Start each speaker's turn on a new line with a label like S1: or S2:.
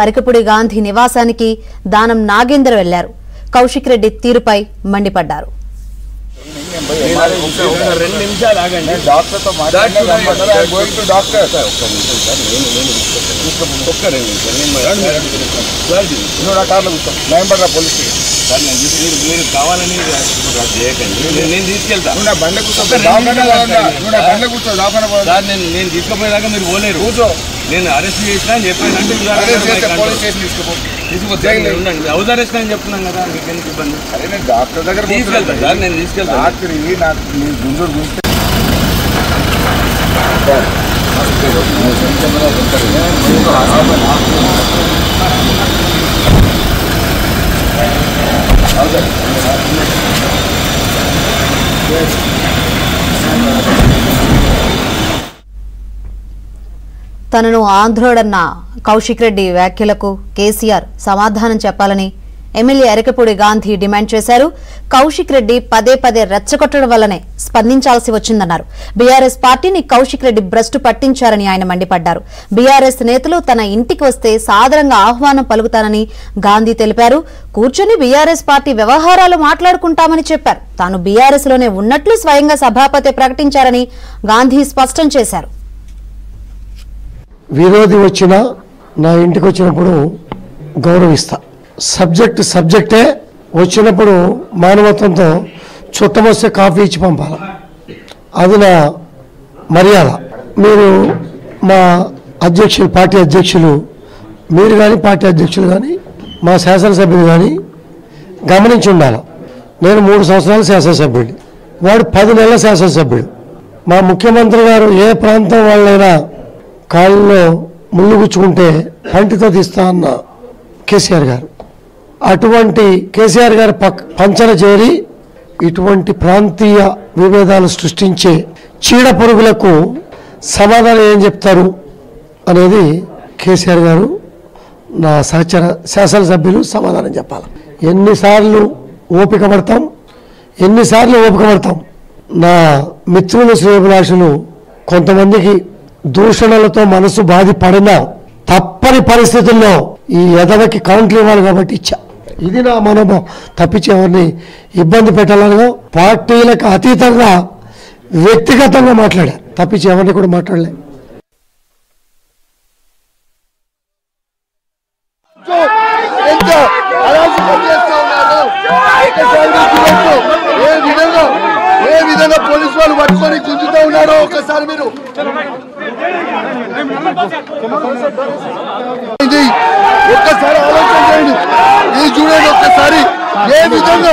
S1: అరకపూడి గాంధీ నివాసానికి దానం నాగేందర్ వెళ్లారు. కౌశిక్ రెడ్డి తీరుపై మండిపడ్డారు.
S2: నేను తీసుకుపోయేదాకా మీరు పోలేరు. నేను అరెస్ట్ చేసినా అని చెప్పానంటే హౌస్ అరెస్ట్ అని చెప్తున్నాను కదా, మీకు ఎందుకు ఇబ్బంది? డాక్టర్ దగ్గర తీసుకెళ్తాను సార్, నేను తీసుకెళ్తాను.
S1: తనను ఆంధ్రోడన్న కౌశిక్ రెడ్డి వ్యాఖ్యలకు కేసీఆర్ సమాధానం చెప్పాలని ఎమ్మెల్యే అరకపూడి గాంధీ డిమాండ్ చేశారు. కౌశిక్ రెడ్డి పదే పదే రెచ్చగొట్టడం వల్లనే స్పందించాల్సి వచ్చిందన్నారు. బీఆర్ఎస్ పార్టీని కౌశిక్ రెడ్డి భ్రష్టు పట్టించారని ఆయన మండిపడ్డారు. బీఆర్ఎస్ నేతలు తన ఇంటికి వస్తే సాదరంగా ఆహ్వానం పలుకుతానని గాంధీ తెలిపారు. కూర్చొని బీఆర్ఎస్ పార్టీ వ్యవహారాలు మాట్లాడుకుంటామని చెప్పారు. తాను బీఆర్ఎస్ లోనే ఉన్నట్లు స్వయంగా సభాపతి ప్రకటించారని గాంధీ స్పష్టం చేశారు.
S3: విరోధి వచ్చినా నా ఇంటికి వచ్చినప్పుడు గౌరవిస్తా. సబ్జెక్టే వచ్చినప్పుడు మానవత్వంతో చుట్టమొస్తే కాఫీ ఇచ్చి పంపాలి. అది నా మర్యాద. మీరు మా అధ్యక్షులు, పార్టీ అధ్యక్షులు, మీరు కానీ పార్టీ అధ్యక్షులు కానీ మా శాసనసభ్యులు కానీ గమనించి ఉండాలి. నేను 3 సంవత్సరాలు శాసనసభ్యుడు, వాడు 10 నెలల శాసనసభ్యుడు. మా ముఖ్యమంత్రి గారు ఏ ప్రాంతం వాళ్ళైనా కాళ్ళలో ముళ్ళు గుచ్చుకుంటే పంటితో తీస్తా అన్న కేసీఆర్ గారు, అటువంటి కేసీఆర్ గారు పంచన చేరి ఇటువంటి ప్రాంతీయ విభేదాలు సృష్టించే చీడ పురుగులకు సమాధానం ఏం చెప్తారు అనేది కేసీఆర్ గారు, నా సహచర శాసనసభ్యులు సమాధానం చెప్పాలి. ఎన్నిసార్లు ఓపిక పడతాం. నా మిత్రులు, శ్రేయోభిలాషులు కొంతమందికి దూషణలతో మనసు బాధపడినా తప్పని పరిస్థితుల్లో ఈ ఎదవకి కౌంటర్ ఇవ్వాలి కాబట్టి ఇచ్చా. ఇది నా మనోభావం. తప్పించి ఎవరిని ఇబ్బంది పెట్టాలనో పార్టీలకు అతీతంగా వ్యక్తిగతంగా మాట్లాడా, తప్పించి ఎవరిని కూడా మాట్లాడలే.
S4: ఏ విధంగా పోలీసు వాళ్ళు పట్టుకొని గుంజుతూ ఉన్నారో ఒకసారి మీరు ఒక్కసారి ఆలోచన చేయండి. ఇది చూడండి ఒక్కసారి ఏ విధంగా